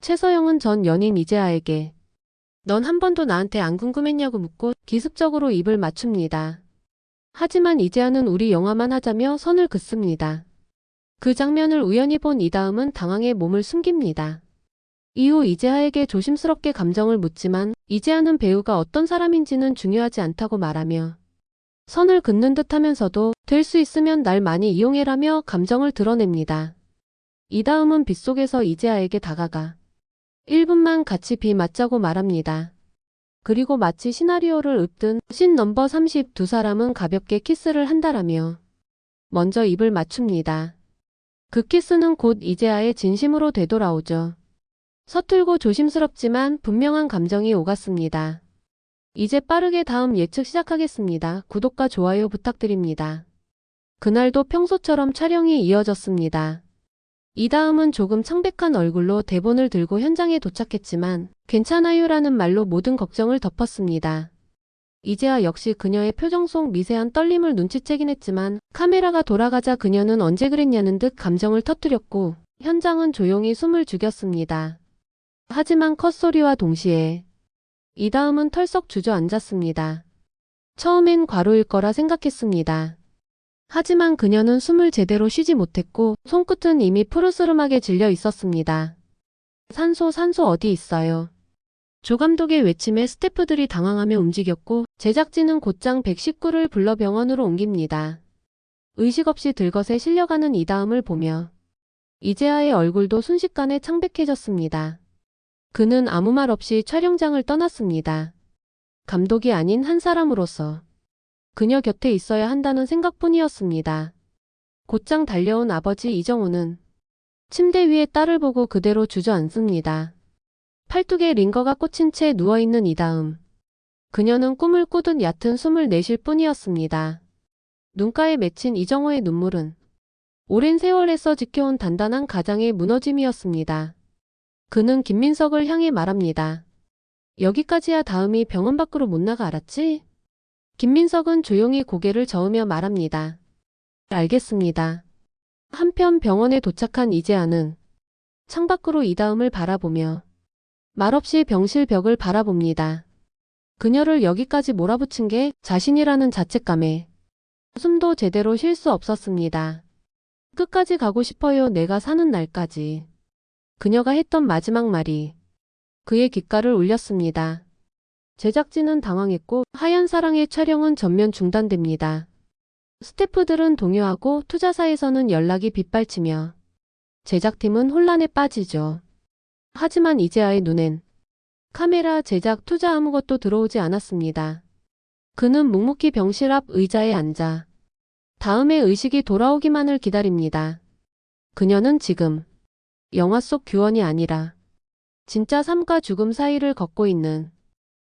최서영은 전 연인 이재하에게 넌 한 번도 나한테 안 궁금했냐고 묻고 기습적으로 입을 맞춥니다. 하지만 이재하는 우리 영화만 하자며 선을 긋습니다. 그 장면을 우연히 본 이다음은 당황해 몸을 숨깁니다. 이후 이재하에게 조심스럽게 감정을 묻지만 이재하는 배우가 어떤 사람인지는 중요하지 않다고 말하며 선을 긋는 듯 하면서도 될 수 있으면 날 많이 이용해라며 감정을 드러냅니다. 이다음은 빗속에서 이재하에게 다가가 1분만 같이 비 맞자고 말합니다. 그리고 마치 시나리오를 읊든 씬 넘버 30 두 사람은 가볍게 키스를 한다라며 먼저 입을 맞춥니다. 그 키스는 곧 이재하의 진심으로 되돌아오죠. 서툴고 조심스럽지만 분명한 감정이 오갔습니다. 이제 빠르게 다음 예측 시작하겠습니다. 구독과 좋아요 부탁드립니다. 그날도 평소처럼 촬영이 이어졌습니다. 이다음은 조금 창백한 얼굴로 대본을 들고 현장에 도착했지만 괜찮아요라는 말로 모든 걱정을 덮었습니다. 이재하 역시 그녀의 표정 속 미세한 떨림을 눈치채긴 했지만 카메라가 돌아가자 그녀는 언제 그랬냐는 듯 감정을 터뜨렸고 현장은 조용히 숨을 죽였습니다. 하지만 컷소리와 동시에 이다음은 털썩 주저앉았습니다. 처음엔 과로일 거라 생각했습니다. 하지만 그녀는 숨을 제대로 쉬지 못했고 손끝은 이미 푸르스름하게 질려 있었습니다. 산소 어디 있어요? 조 감독의 외침에 스태프들이 당황하며 움직였고 제작진은 곧장 119를 불러 병원으로 옮깁니다. 의식 없이 들것에 실려가는 이다음을 보며 이재하의 얼굴도 순식간에 창백해졌습니다. 그는 아무 말 없이 촬영장을 떠났습니다. 감독이 아닌 한 사람으로서 그녀 곁에 있어야 한다는 생각뿐이었습니다. 곧장 달려온 아버지 이정호는 침대 위에 딸을 보고 그대로 주저앉습니다. 팔뚝에 링거가 꽂힌 채 누워있는 이다음. 그녀는 꿈을 꾸듯 얕은 숨을 내쉴 뿐이었습니다. 눈가에 맺힌 이정호의 눈물은 오랜 세월에서 지켜온 단단한 가장의 무너짐이었습니다. 그는 김민석을 향해 말합니다. 여기까지야. 다음이 병원 밖으로 못 나가, 알았지? 김민석은 조용히 고개를 저으며 말합니다. 알겠습니다. 한편 병원에 도착한 이재하는 창밖으로 이다음을 바라보며 말없이 병실 벽을 바라봅니다. 그녀를 여기까지 몰아붙인 게 자신이라는 자책감에 숨도 제대로 쉴 수 없었습니다. 끝까지 가고 싶어요. 내가 사는 날까지. 그녀가 했던 마지막 말이 그의 귓가를 울렸습니다. 제작진은 당황했고 하얀 사랑의 촬영은 전면 중단됩니다. 스태프들은 동요하고 투자사에서는 연락이 빗발치며 제작팀은 혼란에 빠지죠. 하지만 이재하의 눈엔 카메라, 제작, 투자 아무것도 들어오지 않았습니다. 그는 묵묵히 병실 앞 의자에 앉아 다음의 의식이 돌아오기만을 기다립니다. 그녀는 지금 영화 속 규원이 아니라 진짜 삶과 죽음 사이를 걷고 있는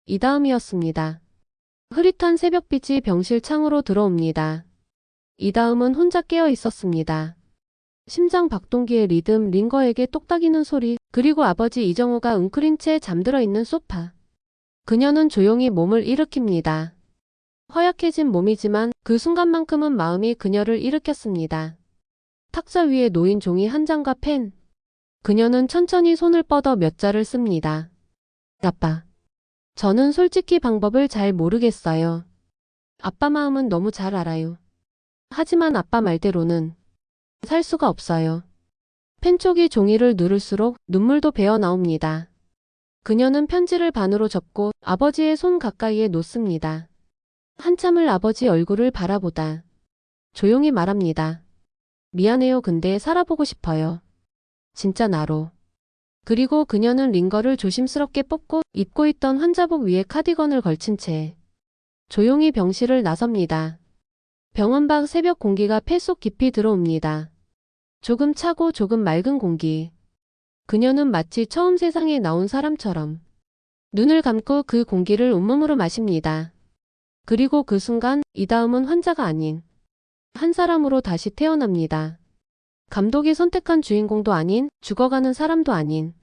이다음이었습니다. 흐릿한 새벽빛이 병실 창으로 들어옵니다. 이다음은 혼자 깨어 있었습니다. 심장 박동기의 리듬, 링거에게 똑딱이는 소리, 그리고 아버지 이정호가 웅크린 채 잠들어 있는 소파. 그녀는 조용히 몸을 일으킵니다. 허약해진 몸이지만 그 순간만큼은 마음이 그녀를 일으켰습니다. 탁자 위에 놓인 종이 한 장과 펜. 그녀는 천천히 손을 뻗어 몇 자를 씁니다. 아빠. 저는 솔직히 방법을 잘 모르겠어요. 아빠 마음은 너무 잘 알아요. 하지만 아빠 말대로는 살 수가 없어요. 펜촉이 종이를 누를수록 눈물도 배어 나옵니다. 그녀는 편지를 반으로 접고 아버지의 손 가까이에 놓습니다. 한참을 아버지 얼굴을 바라보다 조용히 말합니다. 미안해요. 근데 살아보고 싶어요. 진짜 나로. 그리고 그녀는 링거를 조심스럽게 뽑고 입고 있던 환자복 위에 카디건을 걸친 채 조용히 병실을 나섭니다. 병원 밖 새벽 공기가 폐 속 깊이 들어옵니다. 조금 차고 조금 맑은 공기. 그녀는 마치 처음 세상에 나온 사람처럼 눈을 감고 그 공기를 온몸으로 마십니다. 그리고 그 순간 이다음은 환자가 아닌 한 사람으로 다시 태어납니다. 감독이 선택한 주인공도 아닌, 죽어가는 사람도 아닌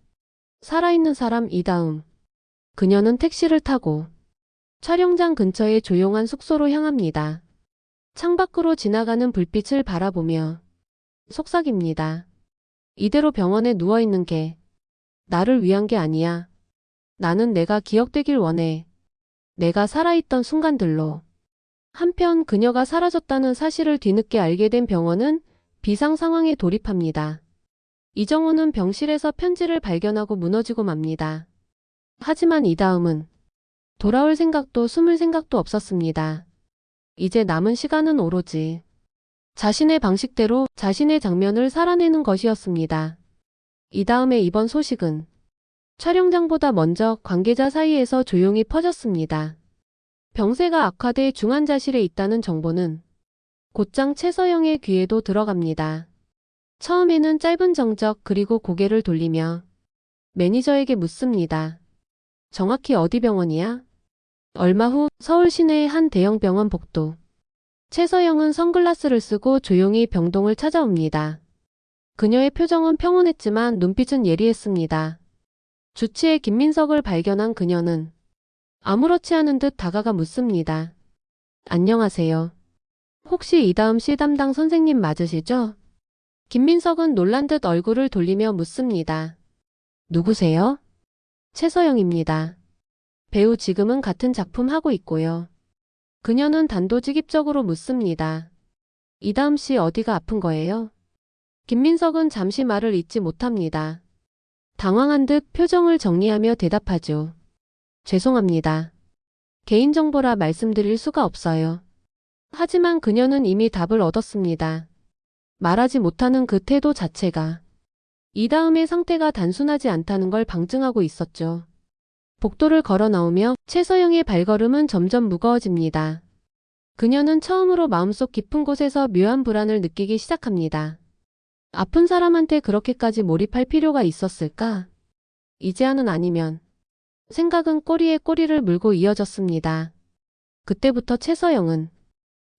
살아있는 사람 이다음. 그녀는 택시를 타고 촬영장 근처의 조용한 숙소로 향합니다. 창밖으로 지나가는 불빛을 바라보며 속삭입니다. 이대로 병원에 누워있는 게 나를 위한 게 아니야. 나는 내가 기억되길 원해. 내가 살아있던 순간들로. 한편 그녀가 사라졌다는 사실을 뒤늦게 알게 된 병원은 비상 상황에 돌입합니다. 이정호는 병실에서 편지를 발견하고 무너지고 맙니다. 하지만 이 다음은 돌아올 생각도 숨을 생각도 없었습니다. 이제 남은 시간은 오로지 자신의 방식대로 자신의 장면을 살아내는 것이었습니다. 이 다음에 이번 소식은 촬영장보다 먼저 관계자 사이에서 조용히 퍼졌습니다. 병세가 악화돼 중환자실에 있다는 정보는 곧장 최서영의 귀에도 들어갑니다. 처음에는 짧은 정적 그리고 고개를 돌리며 매니저에게 묻습니다. 정확히 어디 병원이야? 얼마 후 서울 시내의 한 대형 병원 복도. 최서영은 선글라스를 쓰고 조용히 병동을 찾아옵니다. 그녀의 표정은 평온했지만 눈빛은 예리했습니다. 주치의 김민석을 발견한 그녀는 아무렇지 않은 듯 다가가 묻습니다. 안녕하세요. 혹시 이다음 씨 담당 선생님 맞으시죠? 김민석은 놀란 듯 얼굴을 돌리며 묻습니다. 누구세요? 최서영입니다. 배우 지금은 같은 작품 하고 있고요. 그녀는 단도직입적으로 묻습니다. 이다음 씨 어디가 아픈 거예요? 김민석은 잠시 말을 잇지 못합니다. 당황한 듯 표정을 정리하며 대답하죠. 죄송합니다. 개인정보라 말씀드릴 수가 없어요. 하지만 그녀는 이미 답을 얻었습니다. 말하지 못하는 그 태도 자체가 이 다음의 상태가 단순하지 않다는 걸 방증하고 있었죠. 복도를 걸어 나오며 최서영의 발걸음은 점점 무거워집니다. 그녀는 처음으로 마음속 깊은 곳에서 묘한 불안을 느끼기 시작합니다. 아픈 사람한테 그렇게까지 몰입할 필요가 있었을까? 이제야는 아니면. 생각은 꼬리에 꼬리를 물고 이어졌습니다. 그때부터 최서영은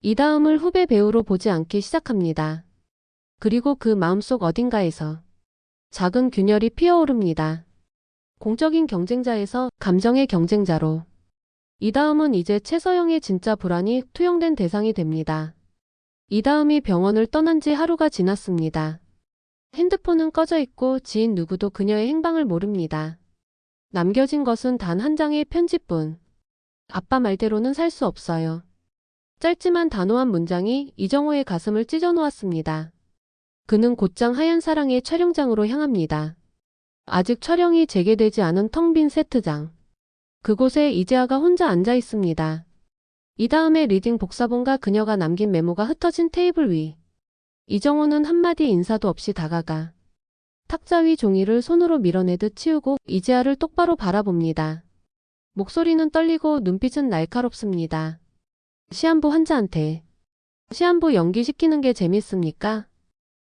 이 다음을 후배 배우로 보지 않기 시작합니다. 그리고 그 마음속 어딘가에서 작은 균열이 피어오릅니다. 공적인 경쟁자에서 감정의 경쟁자로. 이 다음은 이제 최서영의 진짜 불안이 투영된 대상이 됩니다. 이 다음이 병원을 떠난 지 하루가 지났습니다. 핸드폰은 꺼져 있고 지인 누구도 그녀의 행방을 모릅니다. 남겨진 것은 단 한 장의 편지뿐. 아빠 말대로는 살 수 없어요. 짧지만 단호한 문장이 이정호의 가슴을 찢어놓았습니다. 그는 곧장 하얀 사랑의 촬영장으로 향합니다. 아직 촬영이 재개되지 않은 텅 빈 세트장. 그곳에 이재하가 혼자 앉아 있습니다. 이 다음에 리딩 복사본과 그녀가 남긴 메모가 흩어진 테이블 위. 이정호는 한마디 인사도 없이 다가가 탁자 위 종이를 손으로 밀어내듯 치우고 이재하를 똑바로 바라봅니다. 목소리는 떨리고 눈빛은 날카롭습니다. 시한부 환자한테 시한부 연기시키는 게 재밌습니까?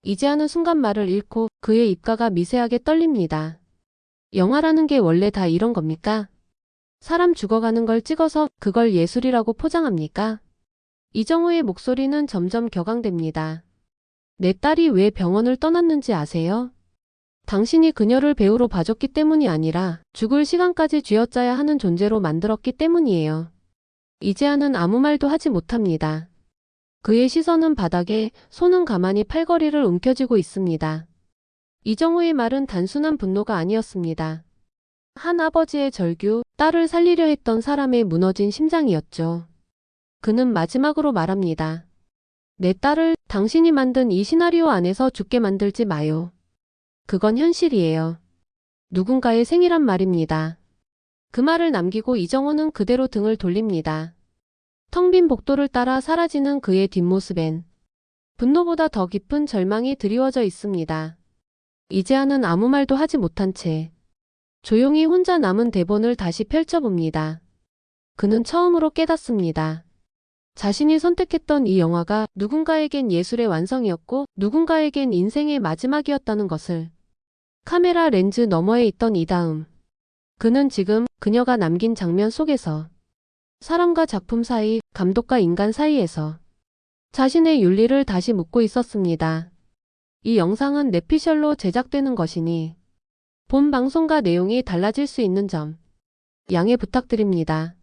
이재하는 순간 말을 잃고 그의 입가가 미세하게 떨립니다. 영화라는 게 원래 다 이런 겁니까? 사람 죽어가는 걸 찍어서 그걸 예술이라고 포장합니까? 이정호의 목소리는 점점 격앙됩니다. 내 딸이 왜 병원을 떠났는지 아세요? 당신이 그녀를 배우로 봐줬기 때문이 아니라 죽을 시간까지 쥐어짜야 하는 존재로 만들었기 때문이에요. 이재하는 아무 말도 하지 못합니다. 그의 시선은 바닥에, 손은 가만히 팔걸이를 움켜쥐고 있습니다. 이정호의 말은 단순한 분노가 아니었습니다. 한 아버지의 절규, 딸을 살리려 했던 사람의 무너진 심장이었죠. 그는 마지막으로 말합니다. 내 딸을 당신이 만든 이 시나리오 안에서 죽게 만들지 마요. 그건 현실이에요. 누군가의 생이란 말입니다. 그 말을 남기고 이정호는 그대로 등을 돌립니다. 텅 빈 복도를 따라 사라지는 그의 뒷모습엔 분노보다 더 깊은 절망이 드리워져 있습니다. 이재하는 아무 말도 하지 못한 채 조용히 혼자 남은 대본을 다시 펼쳐봅니다. 그는 처음으로 깨닫습니다. 자신이 선택했던 이 영화가 누군가에겐 예술의 완성이었고 누군가에겐 인생의 마지막이었다는 것을. 카메라 렌즈 너머에 있던 이 다음. 그는 지금 그녀가 남긴 장면 속에서 사람과 작품 사이, 감독과 인간 사이에서 자신의 윤리를 다시 묻고 있었습니다. 이 영상은 넷피셜로 제작되는 것이니 본 방송과 내용이 달라질 수 있는 점 양해 부탁드립니다.